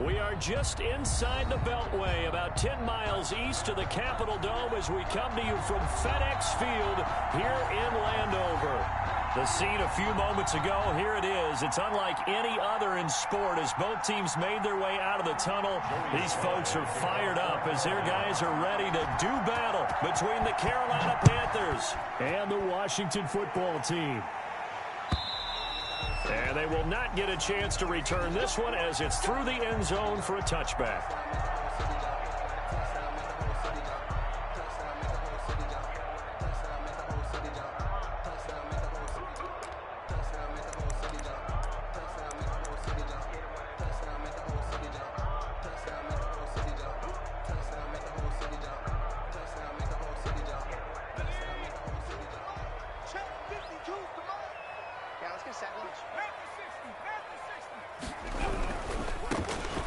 We are just inside the Beltway, about 10 miles east of the Capitol Dome as we come to you from FedEx Field here in Landover. The scene a few moments ago, here it is. It's unlike any other in sport as both teams made their way out of the tunnel. These folks are fired up as their guys are ready to do battle between the Carolina Panthers and the Washington football team. And they will not get a chance to return this one as it's through the end zone for a touchback.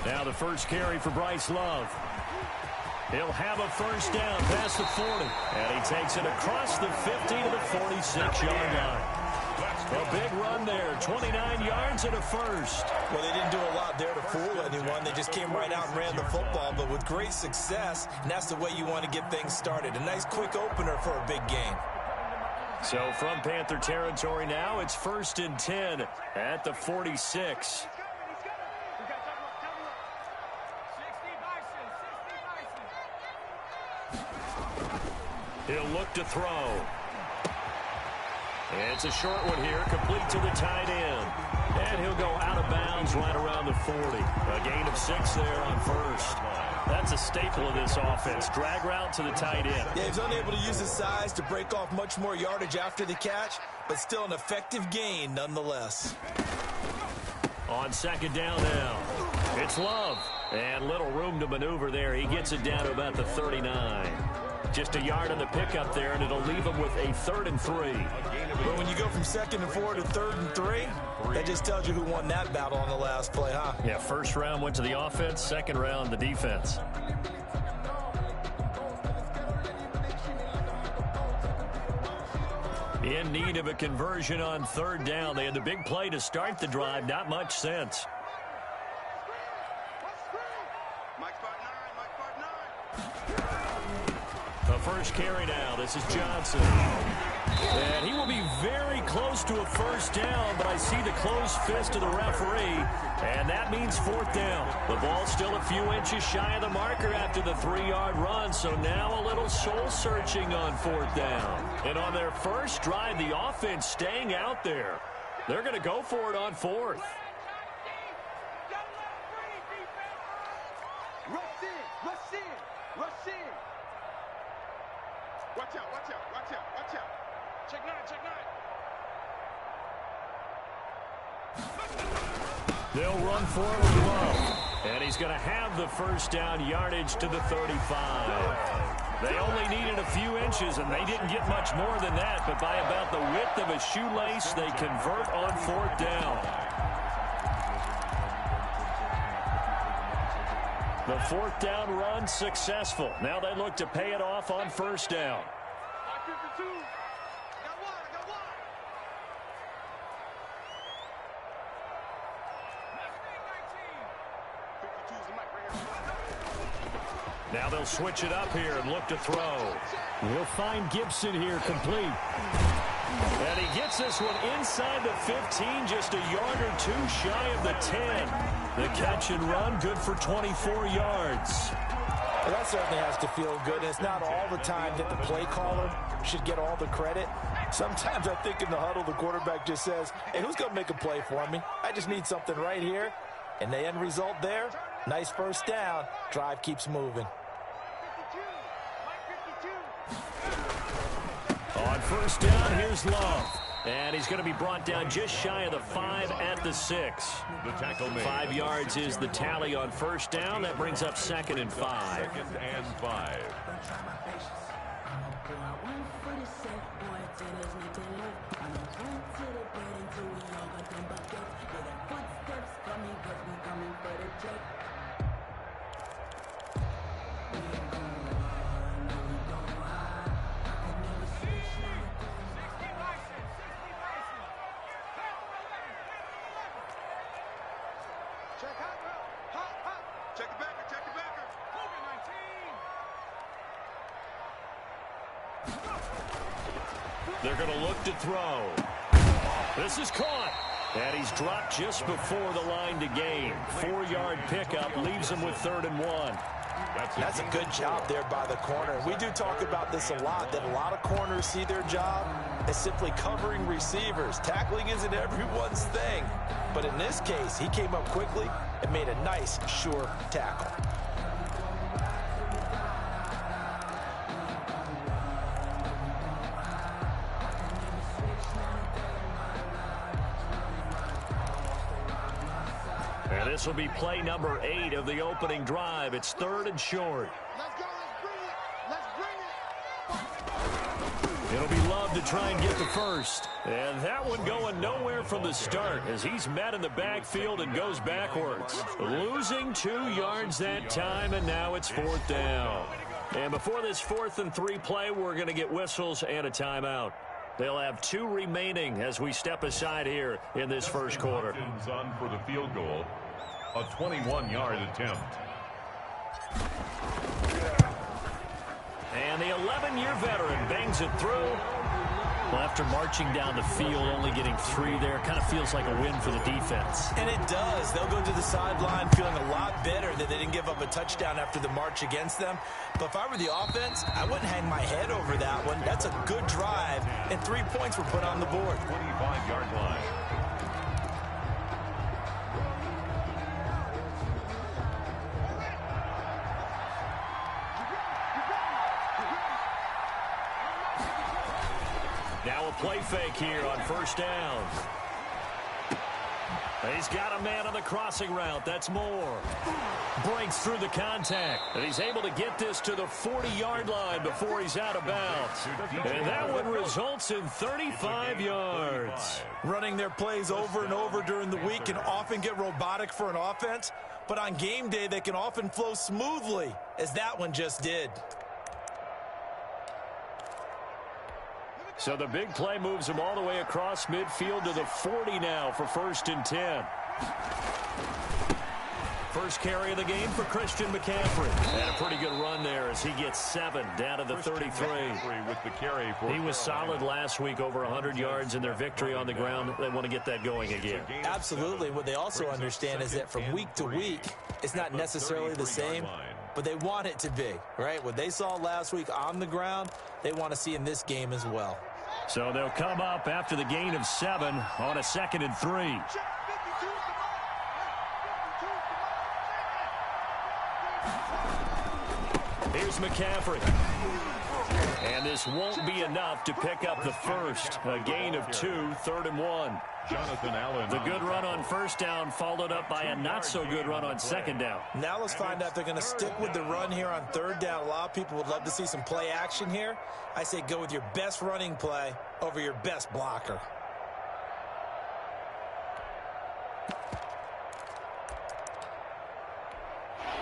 Now the first carry for Bryce Love. He'll have a first down past the 40. And he takes it across the 50 to the 46-yard line. A big run there, 29 yards and a first. Well, they didn't do a lot there to fool anyone. They just came right out and ran the football, but with great success, and that's the way you want to get things started. A nice quick opener for a big game. So from Panther territory now, it's 1st and 10 at the 46. He'll look to throw. It's a short one here, complete to the tight end. And he'll go out of bounds right around the 40. A gain of 6 there on first. That's a staple of this offense. Drag route to the tight end. Yeah, he's unable to use his size to break off much more yardage after the catch, but still an effective gain nonetheless. On second down now, it's Love. And little room to maneuver there. He gets it down to about the 39. Just a yard on the pickup there, and it'll leave him with a 3rd and 3. But when you go from 2nd and 4 to 3rd and 3, that just tells you who won that battle on the last play, huh? Yeah, first round went to the offense, second round the defense. In need of a conversion on 3rd down. They had the big play to start the drive, not much sense. The first carry now. This is Johnson. And he will be very close to a first down, but I see the closed fist of the referee, and that means 4th down. The ball still a few inches shy of the marker after the 3-yard run, so now a little soul-searching on 4th down. And on their first drive, the offense staying out there. They're going to go for it on 4th. Watch out, watch out, watch out, watch out. Check 9, check 9. They'll run forward with Love. And he's going to have the first down yardage to the 35. They only needed a few inches, and they didn't get much more than that. But by about the width of a shoelace, they convert on 4th down. The 4th down run successful. Now they look to pay it off on 1st down. Now they'll switch it up here and look to throw. We'll find Gibson here complete. And he gets this one inside the 15, just a yard or 2 shy of the 10. The catch and run, good for 24 yards. Well, that certainly has to feel good. And it's not all the time that the play caller should get all the credit. Sometimes I think in the huddle, the quarterback just says, hey, who's going to make a play for me? I just need something right here. And the end result there, nice first down. Drive keeps moving. On 1st down, here's Love. And he's going to be brought down just shy of the 5 at the 6. The tackle made. 5 yards is the tally on 1st down. That brings up 2nd and 5. 2nd and 5. Check hot, hot, hot. They're going to look to throw. This is caught. And he's dropped just before the line to gain. 4-yard pickup leaves him with 3rd and 1. That's a good job there by the corner. We do talk about this a lot, that a lot of corners see their job as simply covering receivers. Tackling isn't everyone's thing. But in this case, he came up quickly and made a nice, sure tackle. And this will be play number 8 of the opening drive. It's 3rd and short. Let's go. Let's bring it. It'll be Love to try and get the first. And that one going nowhere from the start as he's met in the backfield and goes backwards. Losing 2 yards that time, and now it's 4th down. And before this 4th and 3 play, we're going to get whistles and a timeout. They'll have 2 remaining as we step aside here in this first quarter. On for the field goal, a 21-yard attempt. And the 11-year veteran bangs it through. Well, after marching down the field, only getting 3 there, kind of feels like a win for the defense. And it does. They'll go to the sideline feeling a lot better that they didn't give up a touchdown after the march against them. But if I were the offense, I wouldn't hang my head over that one. That's a good drive, and 3 points were put on the board. 25-yard line. Now a play fake here on 1st down. He's got a man on the crossing route. That's Moore. Breaks through the contact. And he's able to get this to the 40-yard line before he's out of bounds. And that one results in 35 yards. Running their plays over and over during the week can often get robotic for an offense, but on game day they can often flow smoothly, as that one just did. So the big play moves him all the way across midfield to the 40 now for 1st and 10. First carry of the game for Christian McCaffrey. And a pretty good run there as he gets 7 down to the 33. With the carry for he was solid last week, over 100 yards in their victory on the ground. They want to get that going again. Absolutely. What they also understand is that from week to week, it's not necessarily the same, but they want it to be, right? What they saw last week on the ground, they want to see in this game as well. So they'll come up after the gain of 7 on a 2nd and 3. Here's McCaffrey. And this won't be enough to pick up the first. A gain of 2, 3rd and 1. Jonathan Allen. The good run on 1st down followed up by a not-so-good run on 2nd down. Now let's find out if they're going to stick with the run here on 3rd down. A lot of people would love to see some play action here. I say go with your best running play over your best blocker.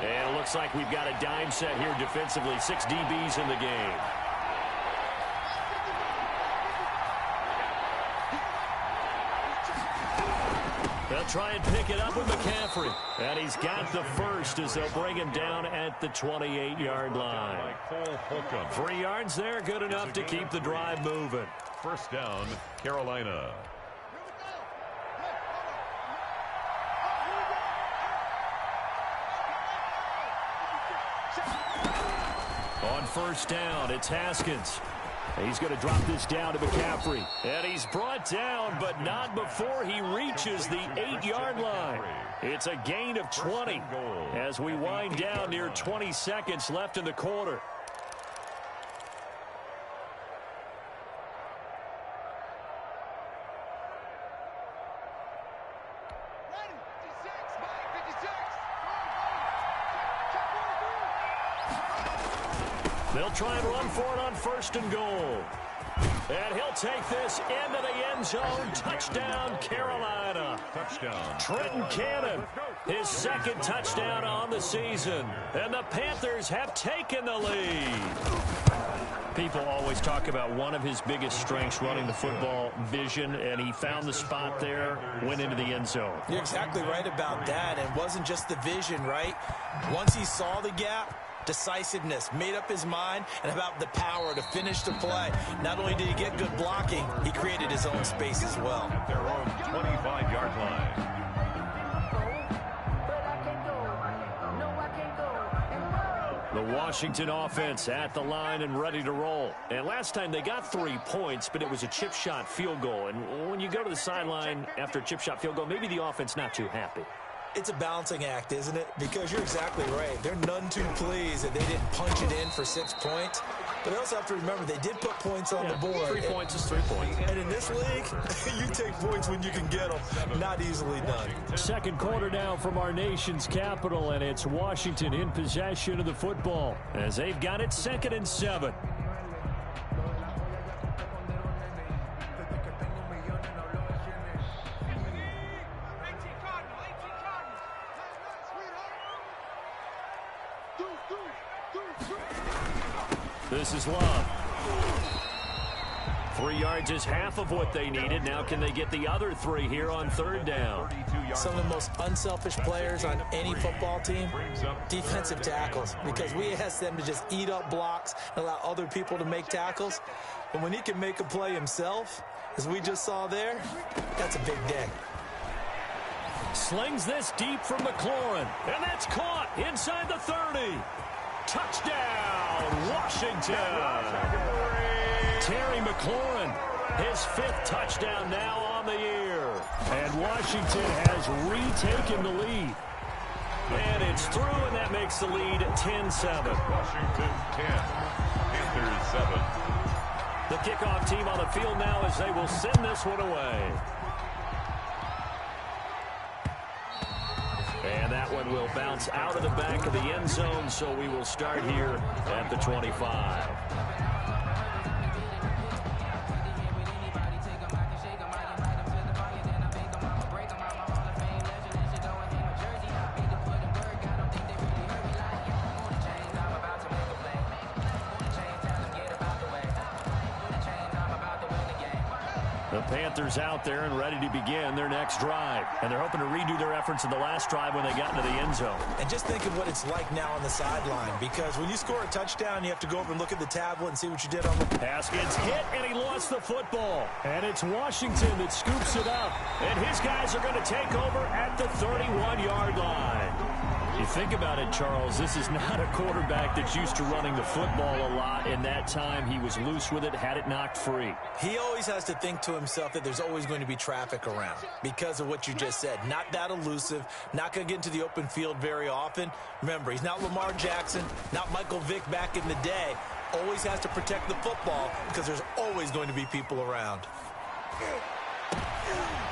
And it looks like we've got a dime set here defensively. 6 DBs in the game. They'll try and pick it up with McCaffrey. And he's got the first as they'll bring him down at the 28-yard line. 3 yards there, good enough to keep the drive moving. 1st down, Carolina. On 1st down, it's Haskins. He's going to drop this down to McCaffrey. And he's brought down, but not before he reaches the 8-yard line. It's a gain of 20 as we wind down near 20 seconds left in the quarter. They'll try and run for it on 1st and goal. And he'll take this into the end zone. Touchdown, Carolina. Touchdown. Trenton Cannon, his 2nd touchdown on the season. And the Panthers have taken the lead. People always talk about one of his biggest strengths, running the football, vision, and he found the spot there, went into the end zone. You're exactly right about that, and it wasn't just the vision, right? Once he saw the gap, decisiveness, made up his mind, and about the power to finish the play. Not only did he get good blocking, he created his own space as well. At their own 25-yard line. The Washington offense at the line and ready to roll. And last time they got 3 points, but it was a chip shot field goal. And when you go to the sideline after a chip shot field goal, maybe the offense not too happy. It's a balancing act, isn't it? Because you're exactly right. They're none too pleased that they didn't punch it in for 6 points. But they also have to remember they did put points on the board. 3 points is 3 points. And in this league, you take points when you can get them. Not easily done. Second quarter now from our nation's capital, and it's Washington in possession of the football as they've got it 2nd and 7. This is Love. 3 yards is half of what they needed. Now can they get the other 3 here on 3rd down? Some of the most unselfish players on any football team, defensive tackles, because we ask them to just eat up blocks and allow other people to make tackles. But when he can make a play himself, as we just saw there, that's a big day. Slings this deep from McLaurin, and that's caught inside the 30. Touchdown, Washington. Terry McLaurin, his 5th touchdown now on the year. And Washington has retaken the lead. And it's through, and that makes the lead 10-7. Washington 10, Panthers 7. The kickoff team on the field now as they will send this one away. And that one will bounce out of the back of the end zone, so we will start here at the 25. The Panthers out there and ready to begin their next drive. And they're hoping to redo their efforts in the last drive when they got into the end zone. And just think of what it's like now on the sideline, because when you score a touchdown, you have to go over and look at the tablet and see what you did on the pass. Gets hit, and he lost the football. And it's Washington that scoops it up. And his guys are going to take over at the 31-yard line. You think about it, Charles, this is not a quarterback that's used to running the football a lot. In that time, he was loose with it, had it knocked free. He always has to think to himself that there's always going to be traffic around because of what you just said. Not that elusive, not going to get into the open field very often. Remember, he's not Lamar Jackson, not Michael Vick back in the day. Always has to protect the football because there's always going to be people around.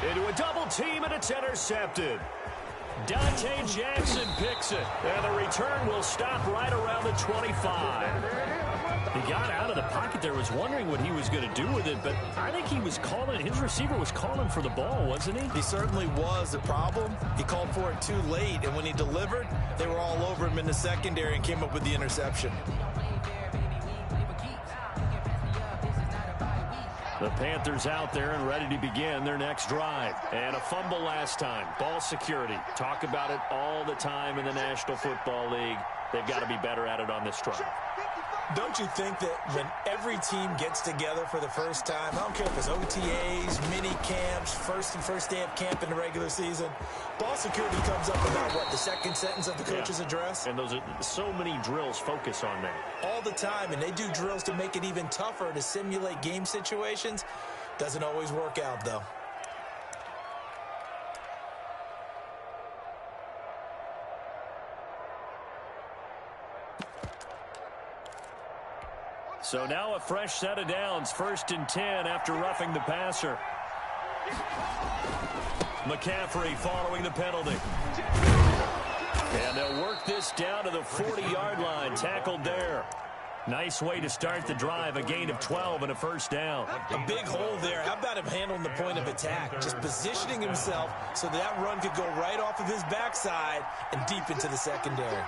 Into a double team, and it's intercepted. Dante Jackson picks it, and the return will stop right around the 25. He got out of the pocket there, was wondering what he was going to do with it, but I think he was calling, his receiver was calling for the ball, wasn't he? He certainly was. The problem, he called for it too late, and when he delivered, they were all over him in the secondary and came up with the interception. The Panthers out there and ready to begin their next drive. And a fumble last time. Ball security. Talk about it all the time in the National Football League. They've got to be better at it on this drive. Don't you think that when every team gets together for the first time, I don't care if it's OTAs, mini camps, first day of camp in the regular season, ball security comes up about what, the second sentence of the coach's address? And those are so many drills focus on that. All the time, and they do drills to make it even tougher to simulate game situations. Doesn't always work out, though. So now a fresh set of downs, 1st and 10 after roughing the passer. McCaffrey following the penalty. And they'll work this down to the 40-yard line, tackled there. Nice way to start the drive, a gain of 12 and a 1st down. A big hole there. How about him handling the point of attack? Just positioning himself so that run could go right off of his backside and deep into the secondary.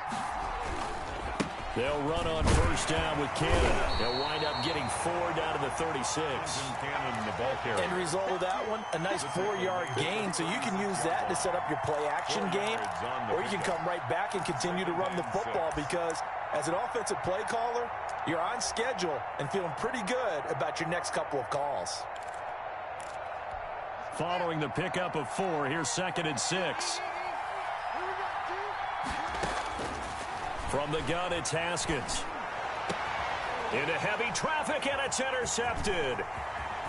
They'll run on 1st down with Cannon. They'll wind up getting 4 down to the 36. Cannon, the ball carrier. End result of that one, a nice 4-yard gain, so you can use that to set up your play-action game, or you can come right back and continue to run the football because As an offensive play caller, you're on schedule and feeling pretty good about your next couple of calls. Following the pickup of 4, here's 2nd and 6. From the gun, it's Haskins. Into heavy traffic, and it's intercepted.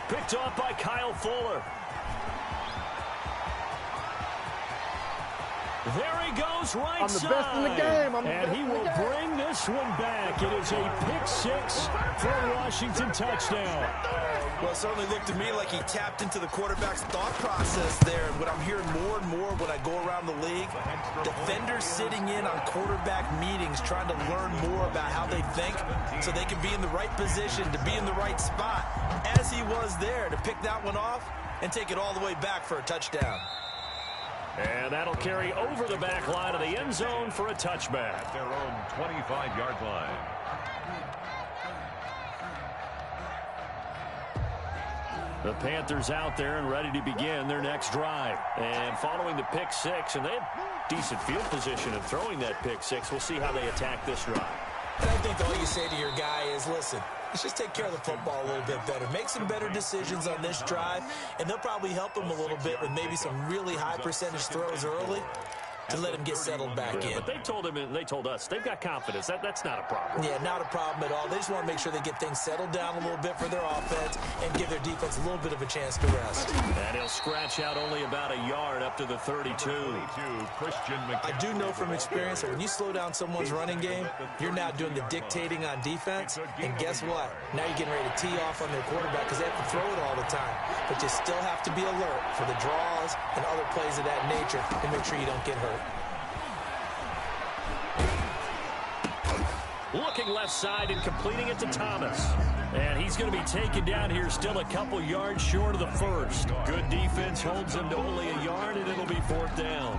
Picked off by Kyle Fuller. There he goes, right side. I'm the best in the game. And he will bring this one back. It is a pick-6 for a Washington touchdown. Well, it certainly looked to me like he tapped into the quarterback's thought process there. And what I'm hearing more and more when I go around the league, defenders sitting in on quarterback meetings trying to learn more about how they think so they can be in the right position to be in the right spot, as he was there to pick that one off and take it all the way back for a touchdown. And that'll carry over the back line of the end zone for a touchback. At their own 25-yard line. The Panthers out there and ready to begin their next drive. And following the pick-6, and they have decent field position in throwing that pick-6. We'll see how they attack this drive. And I think all you say to your guy is, listen, let's just take care of the football a little bit better. Make some better decisions on this drive, and they'll probably help him a little bit with maybe some really high percentage throws early to let him get settled back in. But they told him, and they told us, they've got confidence. That's not a problem. Yeah, not a problem at all. They just want to make sure they get things settled down a little bit for their offense and give their defense a little bit of a chance to rest. And he'll scratch out only about a yard up to the 32. I do know from experience that when you slow down someone's running game, you're now doing the dictating on defense. And guess what? Now you're getting ready to tee off on their quarterback because they have to throw it all the time. But you still have to be alert for the draws and other plays of that nature to make sure you don't get hurt. Looking left side and completing it to Thomas. And he's going to be taken down here still a couple yards short of the first. Good defense holds him to only a yard, and it'll be 4th down.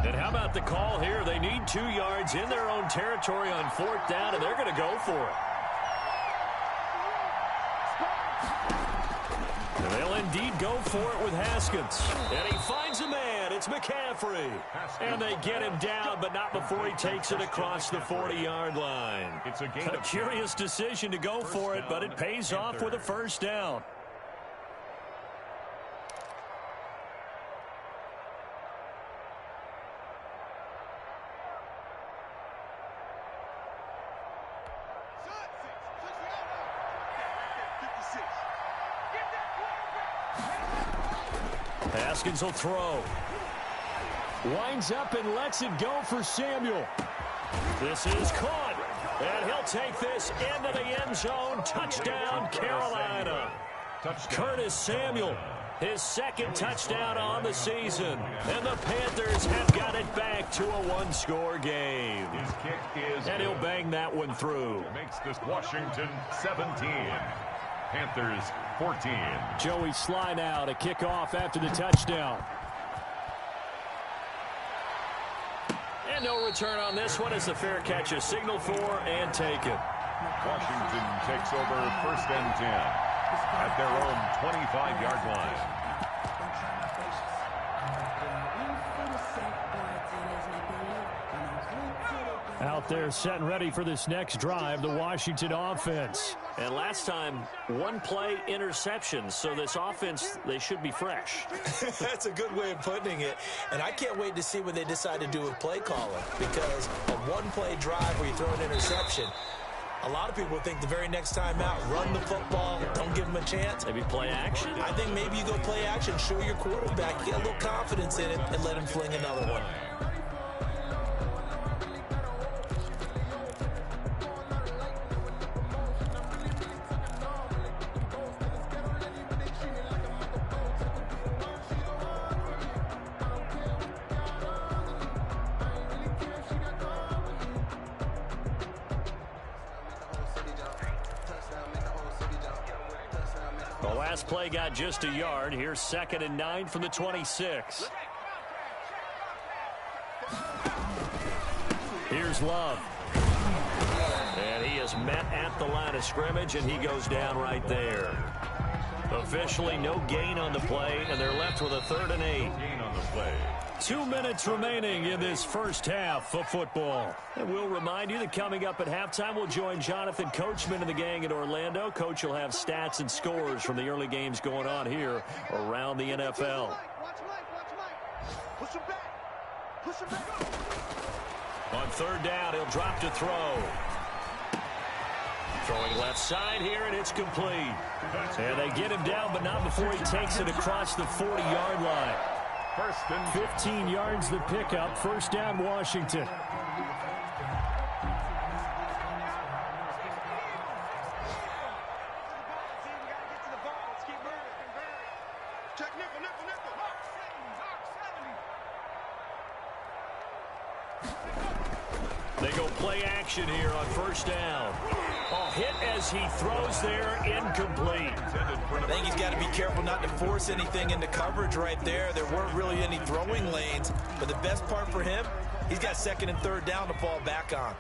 And how about the call here? They need 2 yards in their own territory on 4th down, and they're going to go for it. And they'll indeed go for it with Haskins. And he finds a man. It's McCaffrey. And they get him down, but not before he takes it across the 40-yard line. It's a curious decision to go for it, but it pays off with a 1st down. Haskins will throw. Winds up and lets it go for Samuel. This is caught. And he'll take this into the end zone. Touchdown, Carolina. Curtis Samuel, his 2nd touchdown on the season. And the Panthers have got it back to a 1-score game. His kick is and he'll bang that one through. Makes this Washington 17. Panthers 14. Joey Sly now to kick off after the touchdown. And no return on this one as the fair catch is signaled for and taken. Washington takes over 1st and 10 at their own 25-yard line. Out there set and ready for this next drive, the Washington offense. And last time, 1-play interception, so this offense, they should be fresh. That's a good way of putting it. And I can't wait to see what they decide to do with play calling, because a 1-play drive where you throw an interception, a lot of people think the very next time out, run the football, don't give them a chance. Maybe play action? I think maybe you go play action, show your quarterback, get a little confidence in it, and let him fling another one. Play got just a yard. Here's 2nd and 9 from the 26. Here's Love. And he is met at the line of scrimmage, and he goes down right there. Officially no gain on the play, and they're left with a 3rd and 8. Gain on the play. 2 minutes remaining in this first half of football. And we'll remind you that coming up at halftime, we'll join Jonathan Coachman and the gang in Orlando. Coach will have stats and scores from the early games going on here around the NFL. Push him back. Push him back. On 3rd down, he'll drop to throw. Throwing left side here, and it's complete. And they get him down, but not before he takes it across the 40-yard line. 15 yards the pickup. 1st down, Washington. They go play action here on 1st down. Hit as he throws there, incomplete. I think he's got to be careful not to force anything into coverage right there. There weren't really any throwing lanes, but the best part for him, he's got 2nd and 3rd down to fall back on.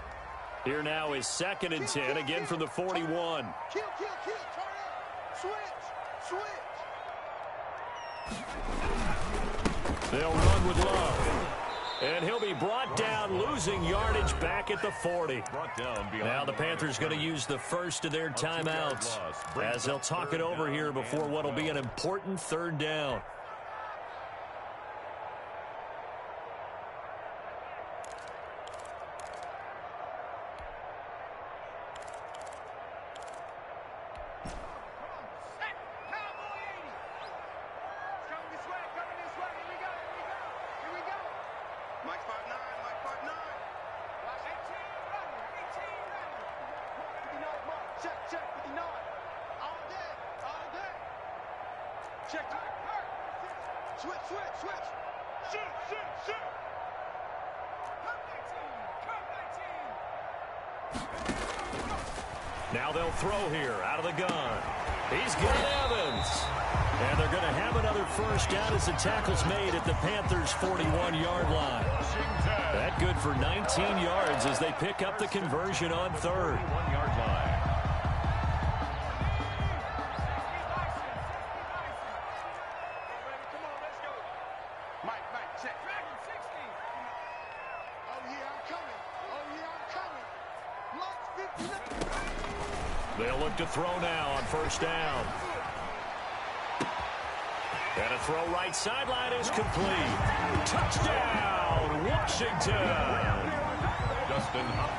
Here now is 2nd and 10, again from the 41. Kill, turn up. Switch. They'll run with Love. And he'll be brought down, losing yardage back at the 40. Now the Panthers going to use the first of their timeouts as they'll talk it over here before what will be an important 3rd down. Now they'll throw here out of the gun. He's got Evans. And they're going to have another 1st down as the tackle's made at the Panthers' 41-yard line. That good for 19 yards as they pick up the conversion on 3rd. 1-yard line. They'll look to throw now on 1st down. And a throw right sideline is complete. Touchdown, Washington.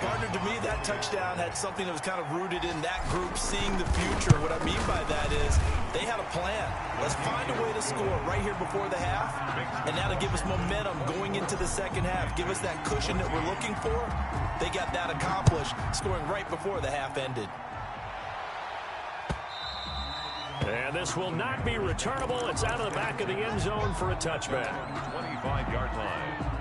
Partner, to me, that touchdown had something that was kind of rooted in that group seeing the future. What I mean by that is they had a plan. Let's find a way to score right here before the half, and that'll give us momentum going into the 2nd half. Give us that cushion that we're looking for. They got that accomplished, scoring right before the half ended. And this will not be returnable. It's out of the back of the end zone for a touchback. 25-yard line.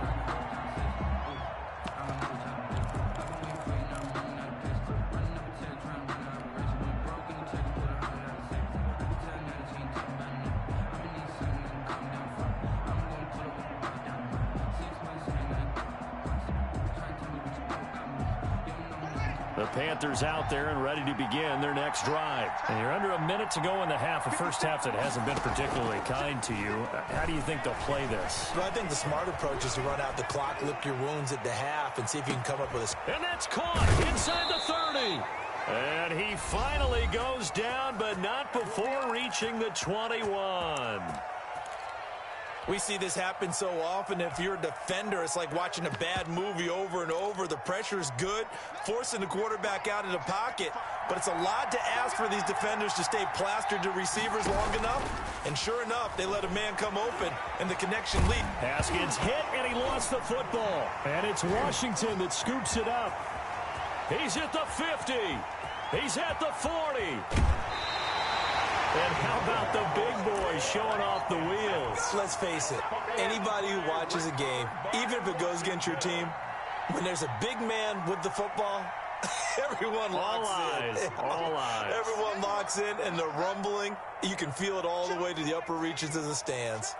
The Panthers out there and ready to begin their next drive. And you're under a minute to go in the half, a first half that hasn't been particularly kind to you. How do you think they'll play this? Well, I think the smart approach is to run out the clock, lick your wounds at the half, and see if you can come up with a... And that's caught inside the 30. And he finally goes down, but not before reaching the 21. We see this happen so often. If you're a defender, it's like watching a bad movie over and over. The pressure's good, forcing the quarterback out of the pocket. But it's a lot to ask for these defenders to stay plastered to receivers long enough. And sure enough, they let a man come open, and the connection lead. Haskins hit, and he lost the football. And it's Washington that scoops it up. He's at the 50. He's at the 40. And how about the big boys showing off the wheels? Let's face it, anybody who watches a game, even if it goes against your team, when there's a big man with the football, everyone locks in. All eyes. Everyone locks in, and the rumbling, you can feel it all the way to the upper reaches of the stands.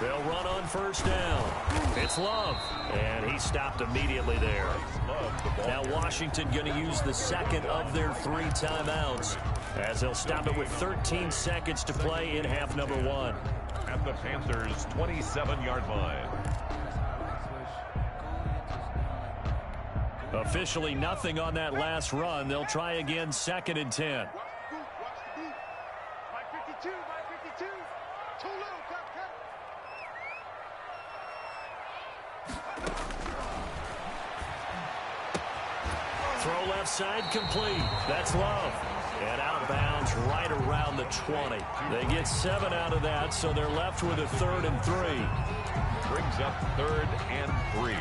They'll run on first down. It's Love, and he stopped immediately there. Now Washington going to use the second of their 3 timeouts as they'll stop it with 13 seconds to play in half number 1. At the Panthers' 27-yard line. Officially nothing on that last run. They'll try again, 2nd and 10. Watch the boot. By 52. Too low. Cut. Throw left side complete. That's Love. And out of bounds right around the 20. They get 7 out of that, so they're left with a 3rd and 3. Brings up 3rd and 3.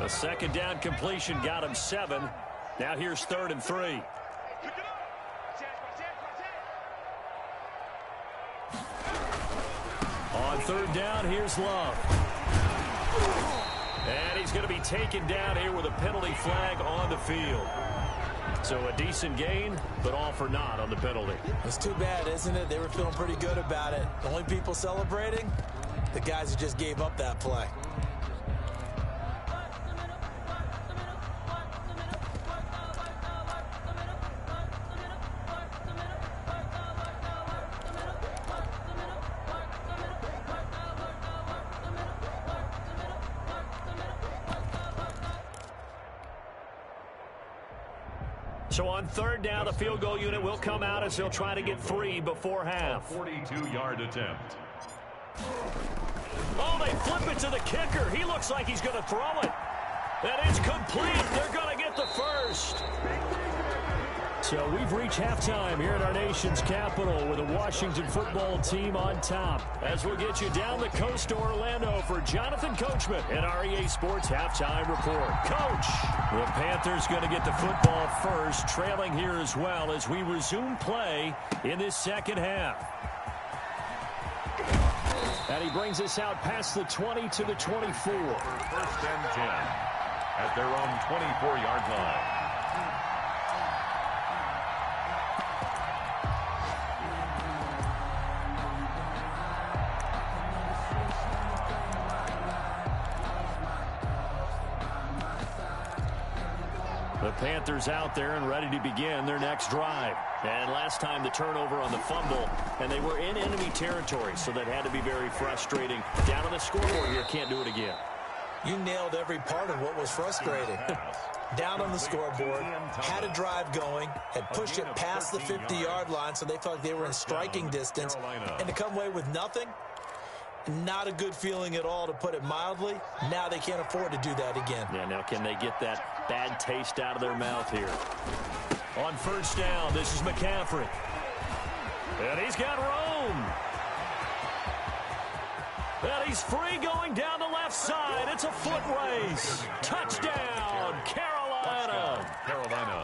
A second down completion got him 7. Now here's 3rd and 3. On 3rd down, here's Love. And he's going to be taken down here with a penalty flag on the field. So a decent gain, but all for naught on the penalty. It's too bad, isn't it? They were feeling pretty good about it. The only people celebrating, the guys who just gave up that play. So on 3rd down, the field goal unit will come out as they'll try to get 3 before half. 42-yard attempt. Oh, they flip it to the kicker. He looks like he's going to throw it. That is complete. They're going to get the first. So we've reached halftime here at our nation's capital with the Washington football team on top. As we'll get you down the coast to Orlando for Jonathan Coachman and our EA Sports Halftime Report. Coach, the Panthers going to get the football first, trailing here as well as we resume play in this second half. And he brings us out past the 20 to the 24. 1st and 10 at their own 24-yard line. The Panthers out there and ready to begin their next drive. And last time the turnover on the fumble, and they were in enemy territory, so that had to be very frustrating. Down on the scoreboard here, can't do it again. You nailed every part of what was frustrating. Down on the scoreboard, had a drive going, had pushed it past the 50-yard line, so they felt like they were in striking distance. And to come away with nothing, not a good feeling at all, to put it mildly. Now they can't afford to do that again. Yeah, now can they get that bad taste out of their mouth here? On 1st down, this is McCaffrey. And he's got room. And he's free going down the left side. It's a foot race. Touchdown, Carolina.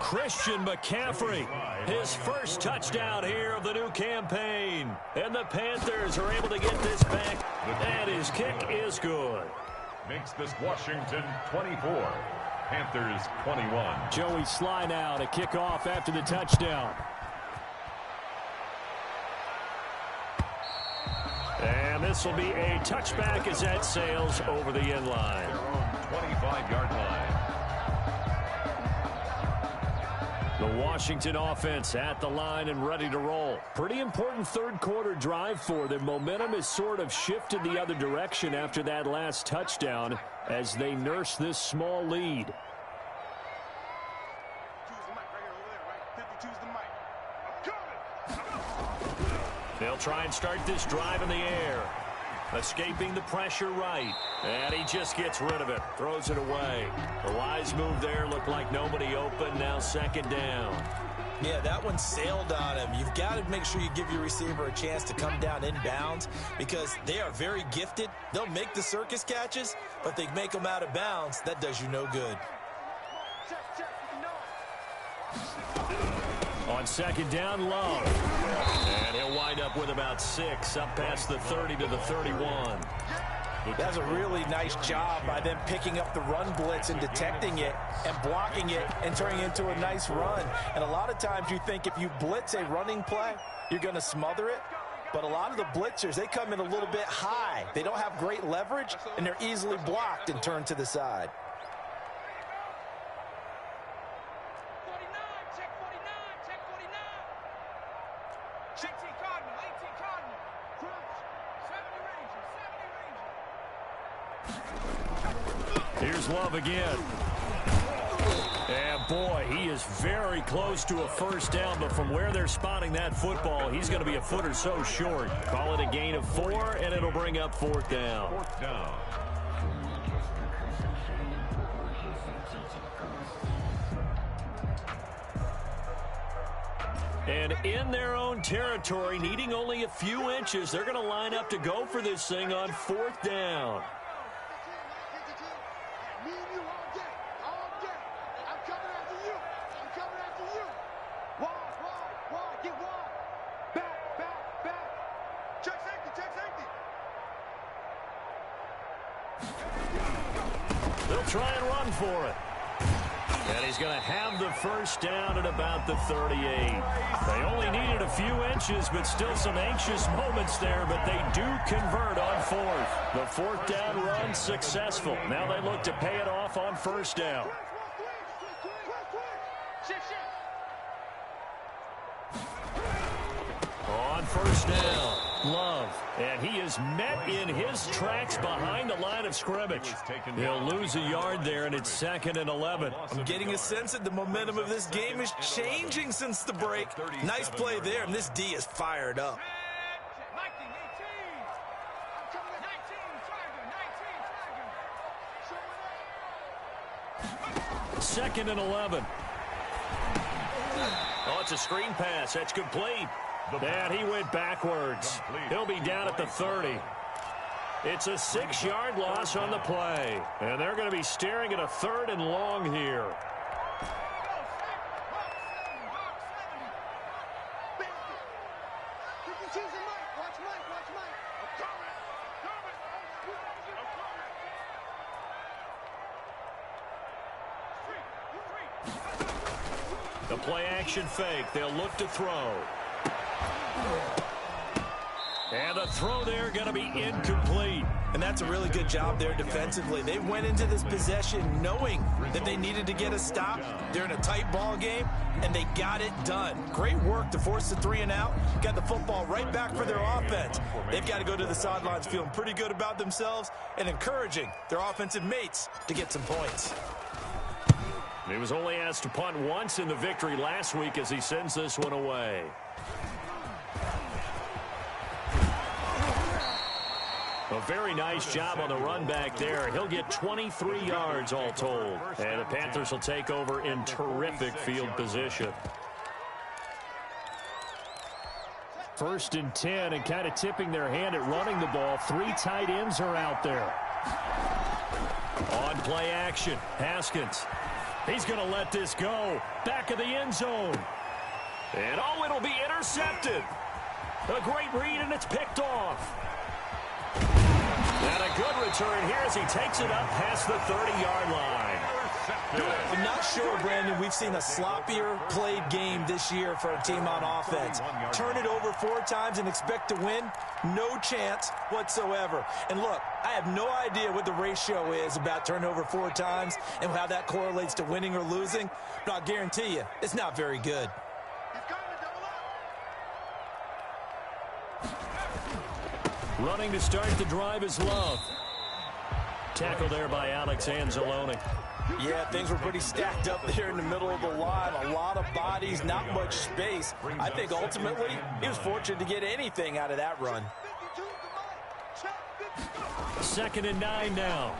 Christian McCaffrey, his first touchdown here of the new campaign. And the Panthers are able to get this back. And his kick is good. Makes this Washington 24, Panthers 21. Joey Sly now to kick off after the touchdown. And this will be a touchback as that sails over the end line. Their own 25-yard line. The Washington offense at the line and ready to roll. Pretty important 3rd quarter drive for them. Momentum has sort of shifted the other direction after that last touchdown as they nurse this small lead. They'll try and start this drive in the air. Escaping the pressure right. And he just gets rid of it. Throws it away. The wise move there. Looked like nobody open. Now 2nd down. Yeah, that one sailed on him. You've got to make sure you give your receiver a chance to come down inbounds because they are very gifted. They'll make the circus catches, but they make them out of bounds. That does you no good. On 2nd down, Love. And he'll wind up with about 6 up past the 30 to the 31. That's a really nice job by them picking up the run blitz and detecting it and blocking it and turning it into a nice run. And a lot of times you think if you blitz a running play, you're going to smother it. But a lot of the blitzers, they come in a little bit high. They don't have great leverage, and they're easily blocked and turned to the side. 49, check 49, check 49. 18 Cardinal, 18 Cardinal. Crunch, 70 Ranger, 70 Ranger. Here's Love again. And boy, he is very close to a first down, but from where they're spotting that football, he's going to be a foot or so short. Call it a gain of 4, and it'll bring up 4th down. 4th down. And in their own territory, needing only a few inches, they're going to line up to go for this thing on 4th down. Me and you all day, all day. I'm coming after you. I'm coming after you. Wide, get wide. Back. Check safety. They'll try and run for it. And he's going to have the first down at about the 38. They only needed a few inches, but still some anxious moments there, but they do convert on 4th. The 4th down run successful. Now they look to pay it off on 1st down. On 1st down, Love. And he is met in his tracks behind the line of scrimmage. He'll lose a yard there, and it's 2nd and 11. I'm getting a sense that the momentum of this game is changing since the break. Nice play there, and this D is fired up. 2nd and 11. Oh, it's a screen pass. That's complete. And he went backwards. He'll be down at the 30. It's a 6-yard loss on the play. And they're going to be staring at a 3rd and long here. The play action fake. They'll look to throw. And the throw there going to be incomplete. And that's a really good job there defensively. They went into this possession knowing that they needed to get a stop. They're in a tight ball game, and they got it done. Great work to force the 3 and out. Got the football right back for their offense. They've got to go to the sidelines feeling pretty good about themselves and encouraging their offensive mates to get some points. He was only asked to punt once in the victory last week as he sends this one away. A very nice job on the run back there. He'll get 23 yards all told. And the Panthers will take over in terrific field position. 1st and 10, and kind of tipping their hand at running the ball. 3 tight ends are out there. On play action, Haskins. He's going to let this go. Back of the end zone. And oh, it'll be intercepted. A great read, and it's picked off. And a good return here as he takes it up past the 30-yard line. I'm not sure, Brandon, we've seen a sloppier played game this year for a team on offense. Turn it over 4 times and expect to win? No chance whatsoever. And look, I have no idea what the ratio is about turnover 4 times and how that correlates to winning or losing, but I'll guarantee you, it's not very good. Running to start the drive is Love. Tackle there by Alex Anzalone. Yeah, things were pretty stacked up there in the middle of the line. A lot of bodies, not much space. I think ultimately he was fortunate to get anything out of that run. 2nd and 9 now.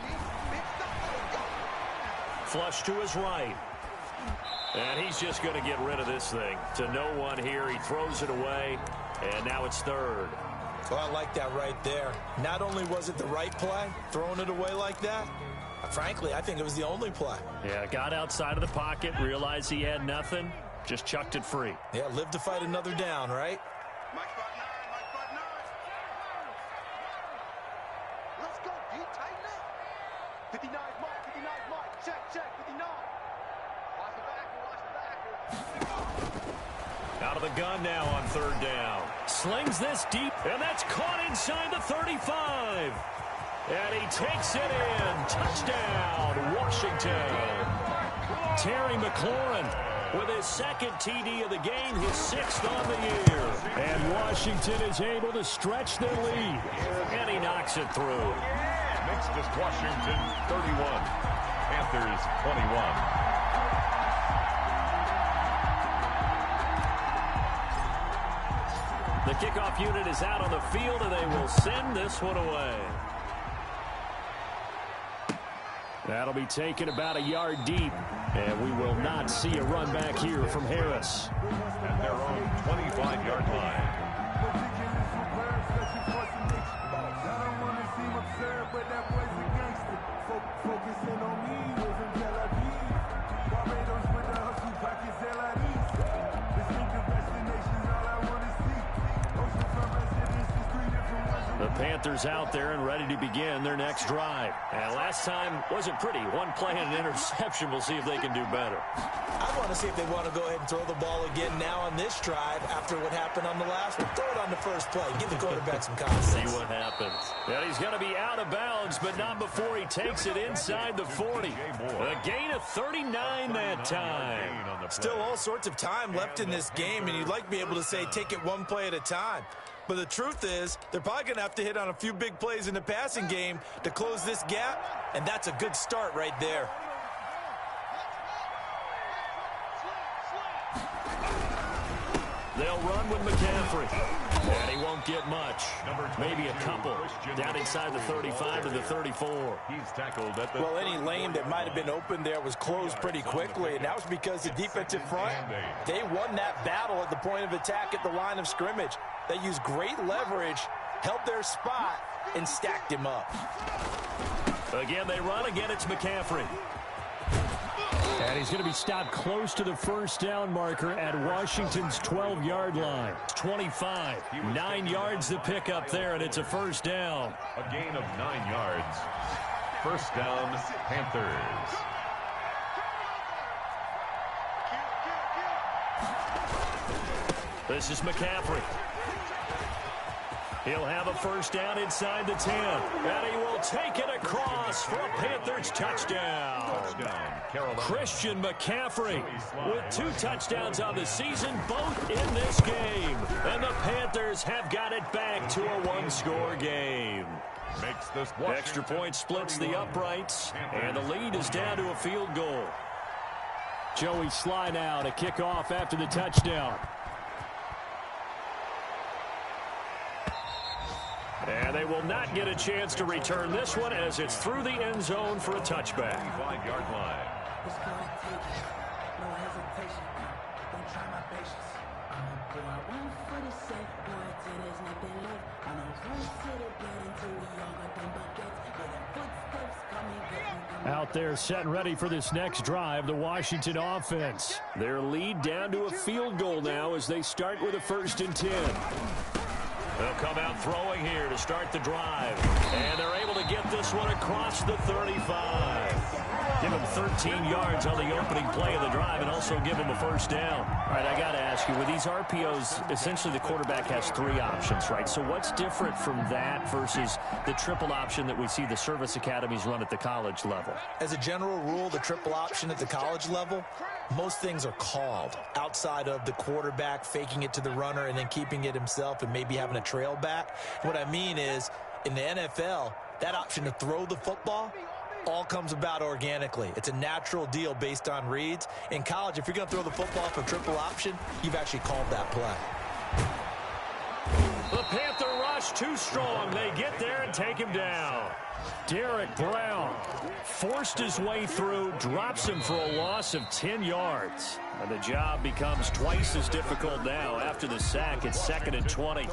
Flush to his right. And he's just going to get rid of this thing. To no one here. He throws it away. And now it's 3rd. So I like that right there. Not only was it the right play, throwing it away like that, frankly, I think it was the only play. Yeah, got outside of the pocket, realized he had nothing, just chucked it free. Yeah, live to fight another down, right? Let's go, defense. mark, 59 mark. Check, 59. Watch the backer. Out of the gun now on third down. Slings this deep, and that's caught inside the 35. And he takes it in. Touchdown, Washington. Terry McLaurin with his second TD of the game, his sixth on the year. And Washington is able to stretch their lead. And he knocks it through. Makes this Washington 31. Panthers 21. The kickoff unit is out on the field, and they will send this one away. That'll be taken about a yard deep, and we will not see a run back here from Harris. At their own 25-yard line. The Panthers out there and ready to begin their next drive. And last time wasn't pretty. One play and an interception. We'll see if they can do better. I want to see if they want to go ahead and throw the ball again now on this drive after what happened on the last one. Throw it on the first play. Give the quarterback some confidence. See what happens. And he's going to be out of bounds, but not before he takes it inside the 40. A gain of 39 that time. Still all sorts of time left in this game, and you'd like to be able to say take it one play at a time. But the truth is, they're probably going to have to hit on a few big plays in the passing game to close this gap, and that's a good start right there. They'll run with McCaffrey. And he won't get much. Maybe a couple. Down inside the 35 to the 34. He's tackled at the... Well, any lane that might have been open there was closed pretty quickly, and that was because the defensive front, they won that battle at the point of attack at the line of scrimmage. They used great leverage, held their spot, and stacked him up. Again, they run. Again, it's McCaffrey. And he's going to be stopped close to the first down marker at Washington's 12-yard line. 25. 9 yards to pick up there, and it's a first down. A gain of 9 yards. First down, Panthers. This is McCaffrey. He'll have a first down inside the 10. And he will take it across for a Panthers touchdown. Christian McCaffrey with 2 touchdowns on the season, both in this game. And the Panthers have got it back to a one-score game. Makes this Extra point splits the uprights, and the lead is down to a field goal. Joey Sly now to kick off after the touchdown. And they will not get a chance to return this one as it's through the end zone for a touchback. 5-yard line. Out there set and ready for this next drive, the Washington offense. Their lead down to a field goal now as they start with a 1st and 10. They'll come out throwing here to start the drive. And they're able to get this one across the 35. Give him 13 yards on the opening play of the drive and also give him a first down. All right, I got to ask you, with these RPOs, essentially the quarterback has 3 options, right? So what's different from that versus the triple option that we see the service academies run at the college level? As a general rule, the triple option at the college level, most things are called outside of the quarterback faking it to the runner and then keeping it himself and maybe having a trail back. What I mean is, in the NFL, that option to throw the football all comes about organically. It's a natural deal based on reads. In college, if you're going to throw the football for triple option, you've actually called that play. The Panther rush too strong. They get there and take him down. Derek Brown forced his way through, drops him for a loss of 10 yards. And the job becomes twice as difficult now after the sack. It's 2nd and 20.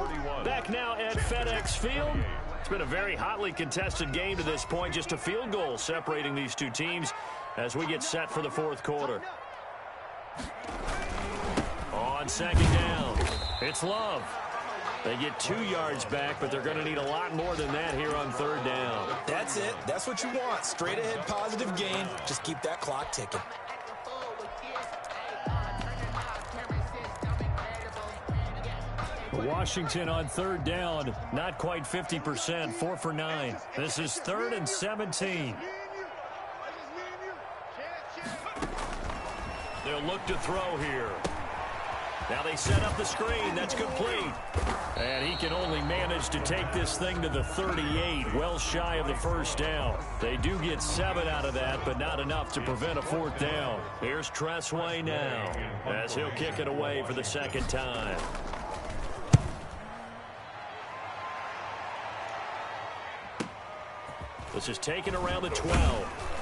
Back now at FedEx Field. It's been a very hotly contested game to this point. Just a field goal separating these two teams as we get set for the 4th quarter. On 2nd down, it's Love. They get 2 yards back, but they're going to need a lot more than that here on third down. That's it. That's what you want. Straight ahead positive gain. Just keep that clock ticking. Washington on third down, not quite 50%, 4 for 9. This is 3rd and 17. They'll look to throw here. Now they set up the screen. That's complete. And he can only manage to take this thing to the 38, well shy of the first down. They do get 7 out of that, but not enough to prevent a 4th down. Here's Tressway now as he'll kick it away for the 2nd time. This is taken around the 12.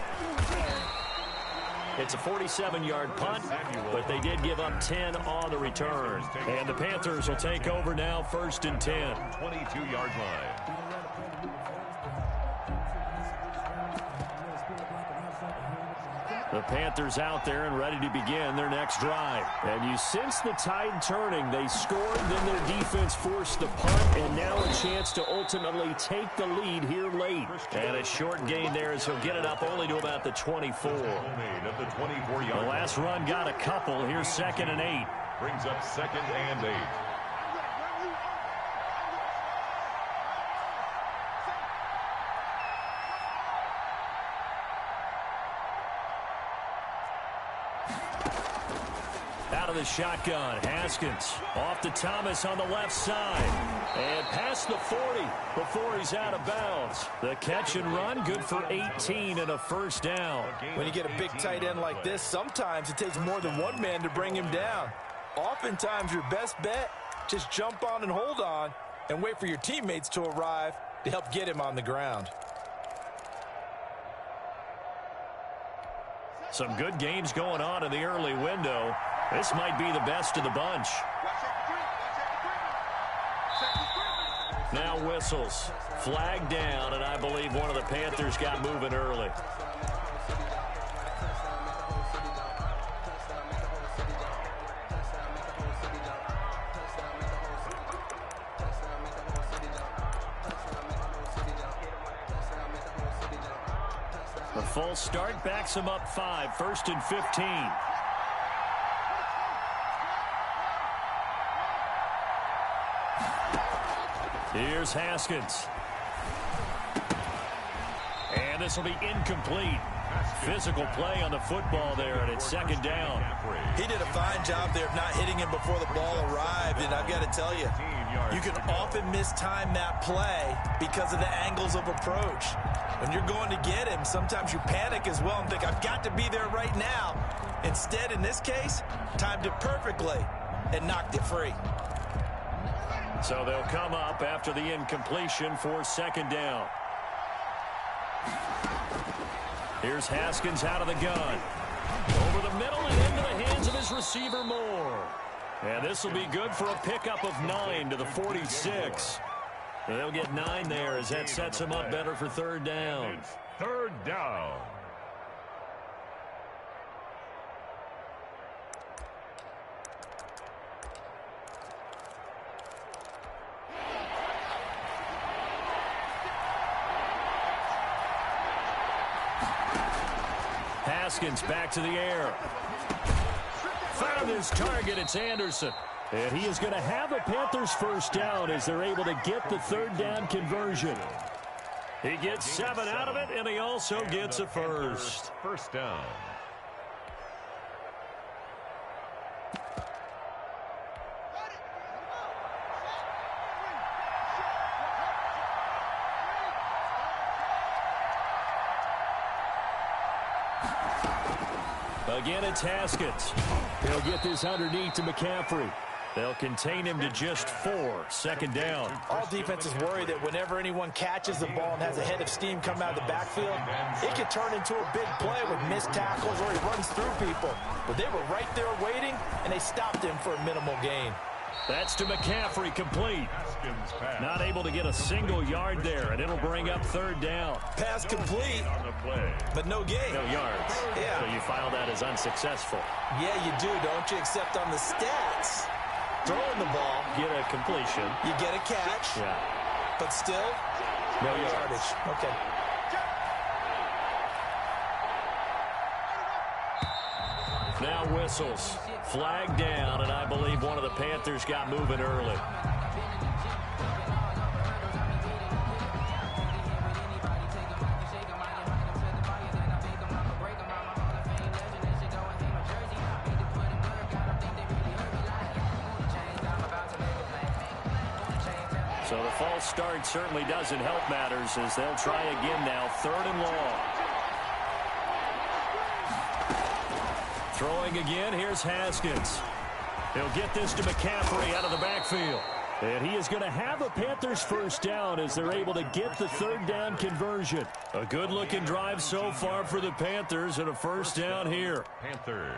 It's a 47-yard punt, but they did give up 10 on the return. And the Panthers will take over now, 1st and 10. 22-yard line. The Panthers out there and ready to begin their next drive. And you sense the tide turning. They scored, then their defense forced the punt, and now a chance to ultimately take the lead here late. And a short gain there as he'll get it up only to about the 24. The last run got a couple. Here's 2nd and 8. Brings up 2nd and 8. Out of the shotgun, Haskins off to Thomas on the left side. And past the 40 before he's out of bounds. The catch and run, good for 18 and a 1st down. When you get a big tight end like this, sometimes it takes more than one man to bring him down. Oftentimes your best bet, just jump on and hold on and wait for your teammates to arrive to help get him on the ground. Some good games going on in the early window. This might be the best of the bunch. Now whistles. Flag down, and I believe one of the Panthers got moving early. The full start backs him up 5, 1st and 15. Here's Haskins. And this will be incomplete. Physical play on the football there, and it's 2nd down. He did a fine job there of not hitting him before the ball arrived, and I've got to tell you, you can often mistime that play because of the angles of approach. When you're going to get him, sometimes you panic as well and think, I've got to be there right now. Instead, in this case, timed it perfectly and knocked it free. So they'll come up after the incompletion for 2nd down. Here's Haskins out of the gun. Over the middle and into the hands of his receiver Moore. And this will be good for a pickup of 9 to the 46. They'll get 9 there as that sets them up better for 3rd down. It's 3rd down. Haskins back to the air. Found his target. It's Anderson. And he is going to have a Panthers 1st down as they're able to get the 3rd down conversion. He gets 7 out of it, and he also gets a 1st. 1st down. Again, it's Haskins. He'll get this underneath to McCaffrey. They'll contain him to just 4. 2nd down. All defenses worry that whenever anyone catches the ball and has a head of steam come out of the backfield, it could turn into a big play with missed tackles or he runs through people. But they were right there waiting, and they stopped him for a minimal gain. That's to McCaffrey, complete. Not able to get a single yard there, and it'll bring up 3rd down. Pass complete, but no gain. No yards. Yeah. So you file that as unsuccessful. Yeah, you do, don't you? Except on the stats, throwing the ball. Get a completion. You get a catch. Yeah. But still, no yardage. Okay. Now whistles. Flag down, and I believe one of the Panthers got moving early. So the false start certainly doesn't help matters as they'll try again now, 3rd and long. Throwing again, here's Haskins. He'll get this to McCaffrey out of the backfield. And he is going to have a Panthers first down as they're able to get the 3rd down conversion. A good-looking drive so far for the Panthers and a first down here. Panthers.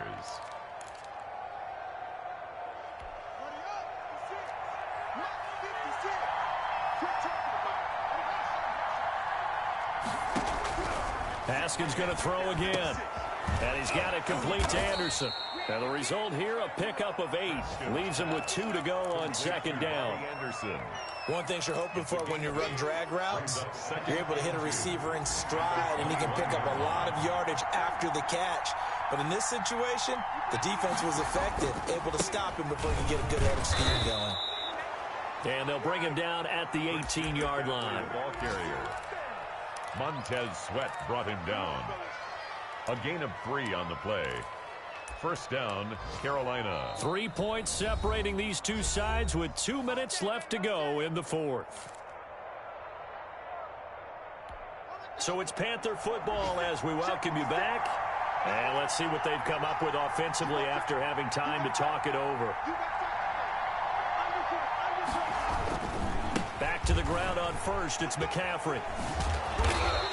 Haskins going to throw again. And he's got it complete to Anderson. And the result here, a pickup of 8. Leaves him with 2 to go on 2nd down. Anderson. One thing you're hoping for when you run drag routes, you're able to hit a receiver in stride, and he can pick up a lot of yardage after the catch. But in this situation, the defense was effective, able to stop him before he could get a good head of steam going. And they'll bring him down at the 18-yard line. Ball carrier. Montez Sweat brought him down. A gain of 3 on the play. First down, Carolina. 3 points separating these two sides with 2 minutes left to go in the 4th. So it's Panther football as we welcome you back. And let's see what they've come up with offensively after having time to talk it over. Back to the ground on first. It's McCaffrey.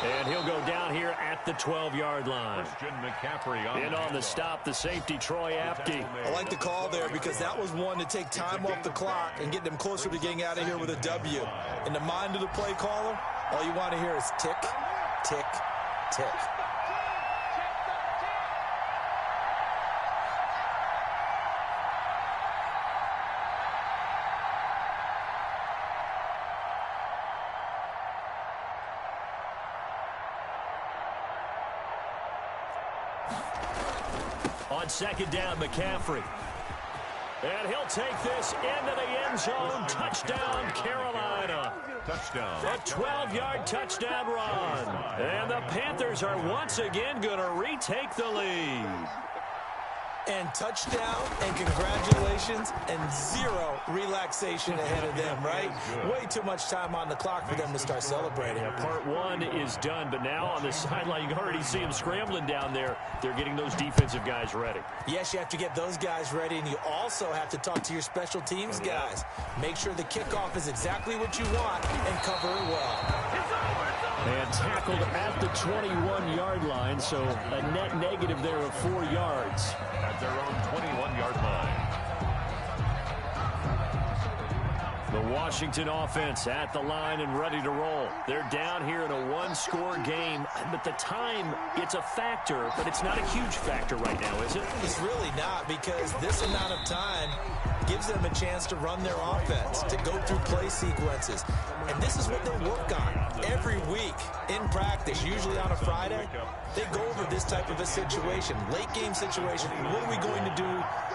And he'll go down here at the 12-yard line. Christian McCaffrey on the stop, the safety, Troy Apke. I like the call there because that was one to take time off the clock and get them closer to getting out of here with a W. In the mind of the play caller, all you want to hear is tick, tick, tick. On 2nd down, McCaffrey. And he'll take this into the end zone. Touchdown, Carolina. Touchdown. A 12-yard touchdown run. And the Panthers are once again going to retake the lead. And touchdown, and congratulations, and 0 relaxation ahead of them, right? Way too much time on the clock for them to start celebrating. Yeah, part 1 is done, but now on the sideline, you can already see them scrambling down there. They're getting those defensive guys ready. Yes, you have to get those guys ready, and you also have to talk to your special teams guys. Make sure the kickoff is exactly what you want and cover it well. And tackled at the 21-yard line, so a net negative there of 4 yards. At their own 21-yard line. The Washington offense at the line and ready to roll. They're down here in a 1-score game, but the time, it's a factor, but it's not a huge factor right now, is it? It's really not, because this amount of time gives them a chance to run their offense, to go through play sequences. And this is what they work on every week in practice, usually on a Friday. They go over this type of a situation, late game situation. What are we going to do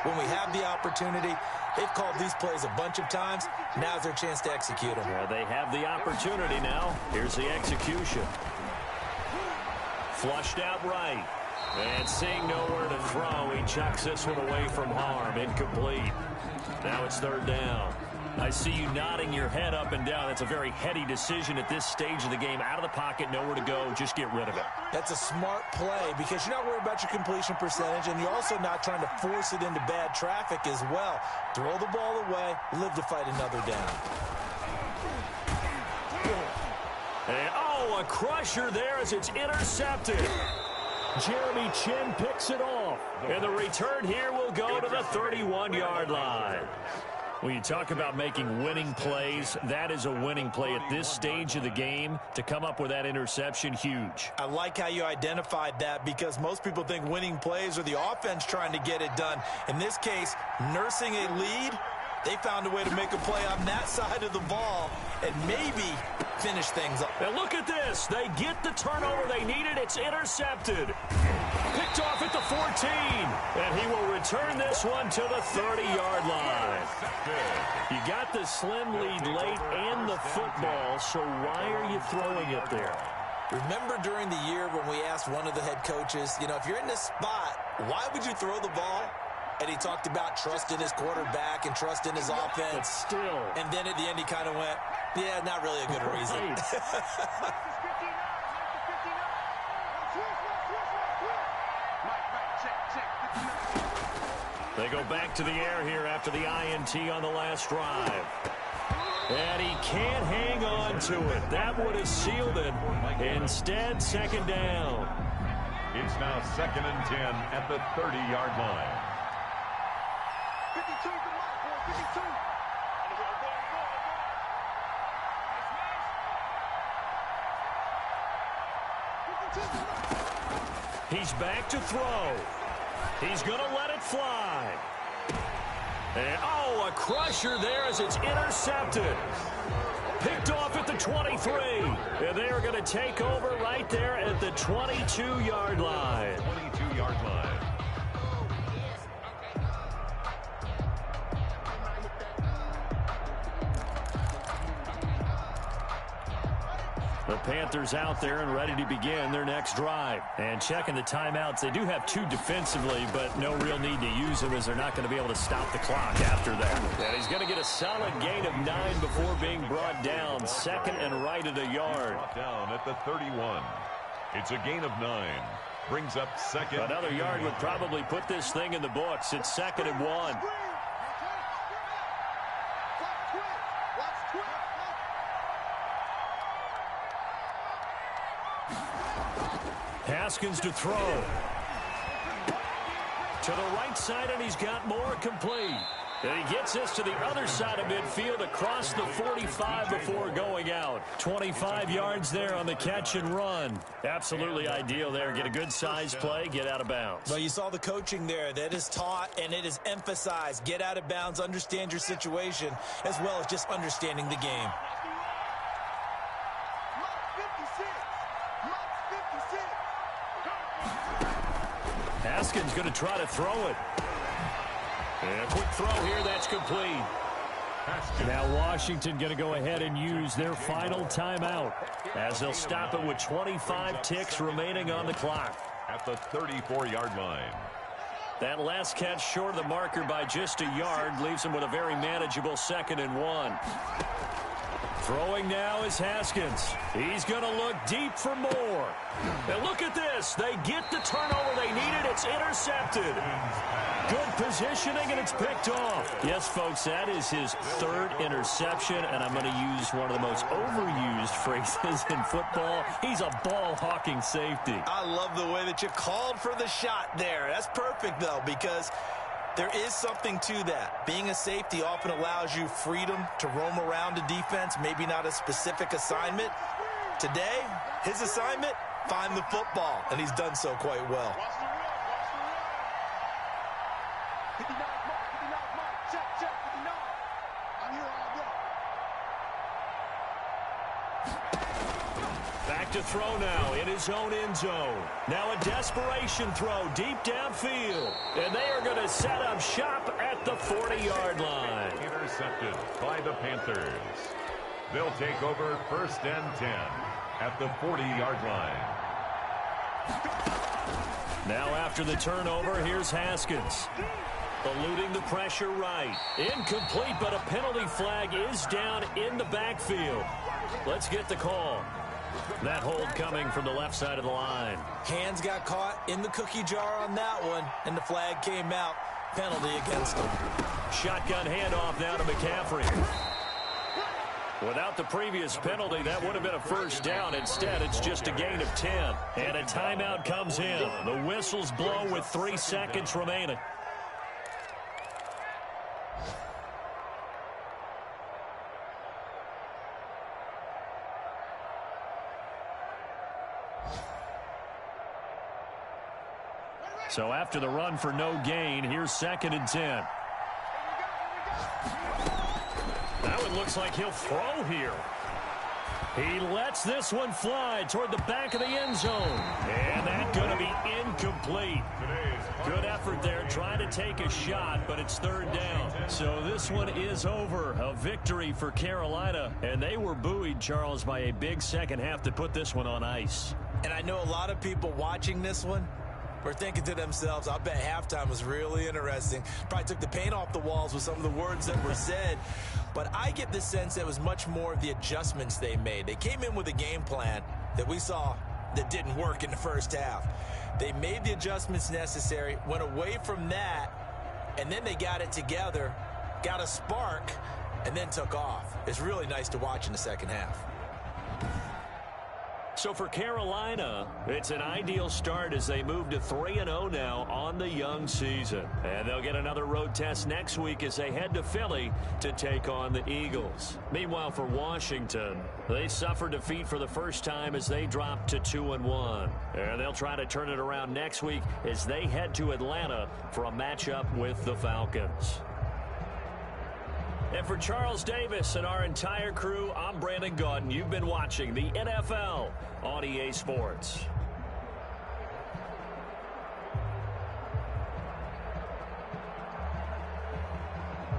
when we have the opportunity? They've called these plays a bunch of times. Now's their chance to execute them. Yeah, they have the opportunity now. Here's the execution. Flushed out right. And seeing nowhere to throw, he chucks this one away from harm. Incomplete. Now it's 3rd down. I see you nodding your head up and down. That's a very heady decision at this stage of the game. Out of the pocket, nowhere to go. Just get rid of it. That's a smart play because you're not worried about your completion percentage, and you're also not trying to force it into bad traffic as well. Throw the ball away, live to fight another down. And, a crusher there as it's intercepted. Jeremy Chin picks it off. And the return here will go to the 31-yard line. When you talk about making winning plays, that is a winning play at this stage of the game. To come up with that interception, huge. I like how you identified that because most people think winning plays are the offense trying to get it done. In this case, nursing a lead They found a way to make a play on that side of the ball and maybe finish things up. And look at this. They get the turnover they needed. It's intercepted. Picked off at the 14. And he will return this one to the 30-yard line. You got the slim lead late and the football, so why are you throwing it there? Remember during the year when we asked one of the head coaches, if you're in this spot, why would you throw the ball? And he talked about trust in his quarterback and trust in his offense. But still. And then at the end he kind of went, yeah, not really a good reason. They go back to the air here after the INT on the last drive. And he can't hang on to it. That would have sealed it. Instead, second down. It's now 2nd and 10 at the 30-yard line. 52 to my 52. He's back to throw. He's going to let it fly. And, a crusher there as it's intercepted. Picked off at the 23. And they are going to take over right there at the 22-yard line. 22-yard line. The Panthers out there and ready to begin their next drive. And checking the timeouts, they do have 2 defensively, but no real need to use them as they're not going to be able to stop the clock after that. And he's going to get a solid gain of 9 before being brought down. 2nd and right at a yard. Brought down at the 31. It's a gain of 9. Brings up 2nd. Another yard would probably put this thing in the books. It's 2nd and 1. Haskins to throw. To the right side, and he's got more complete. And he gets this to the other side of midfield across the 45 before going out. 25 yards there on the catch and run. Absolutely ideal there. Get a good size play, get out of bounds. Well, you saw the coaching there. That is taught and it is emphasized. Get out of bounds, understand your situation, as well as just understanding the game. Haskins going to try to throw it. And a quick throw here, that's complete. Now Washington going to go ahead and use their final timeout as they'll stop it with 25 ticks remaining on the clock. At the 34-yard line. That last catch short of the marker by just a yard leaves him with a very manageable 2nd and 1. Throwing now is Haskins. He's going to look deep for more. And look at this. They get the turnover they needed. It's intercepted. Good positioning, and it's picked off. Yes, folks, that is his 3rd interception, and I'm going to use one of the most overused phrases in football. He's a ball-hawking safety. I love the way that you called for the shot there. That's perfect, though, because there is something to that. Being a safety often allows you freedom to roam around a defense, maybe not a specific assignment. Today, his assignment, find the football, and he's done so quite well. Back to throw now in his own end zone. Now a desperation throw deep downfield. And they are going to set up shop at the 40-yard line. Intercepted by the Panthers. They'll take over 1st and 10 at the 40-yard line. Now after the turnover, here's Haskins. Eluding the pressure right. Incomplete, but a penalty flag is down in the backfield. Let's get the call. That hold coming from the left side of the line. Hands got caught in the cookie jar on that one, and the flag came out. Penalty against him. Shotgun handoff now to McCaffrey. Without the previous penalty, that would have been a 1st down. Instead, it's just a gain of 10. And a timeout comes in. The whistles blow with 3 seconds remaining. So after the run for no gain, here's 2nd and 10. That one looks like he'll throw here. He lets this one fly toward the back of the end zone. And that's going to be incomplete. Good effort there, trying to take a shot, but it's third down. So this one is over. A victory for Carolina. And they were buoyed, Charles, by a big second half to put this one on ice. And I know a lot of people watching this one were thinking to themselves, I bet halftime was really interesting. Probably took the paint off the walls with some of the words that were said. But I get the sense that it was much more of the adjustments they made. They came in with a game plan that we saw that didn't work in the first half. They made the adjustments necessary, went away from that, and then they got it together, got a spark, and then took off. It's really nice to watch in the second half. So for Carolina, it's an ideal start as they move to 3-0 now on the young season. And they'll get another road test next week as they head to Philly to take on the Eagles. Meanwhile, for Washington, they suffered defeat for the first time as they dropped to 2-1. And they'll try to turn it around next week as they head to Atlanta for a matchup with the Falcons. And for Charles Davis and our entire crew, I'm Brandon Gaudin. You've been watching the NFL on EA Sports.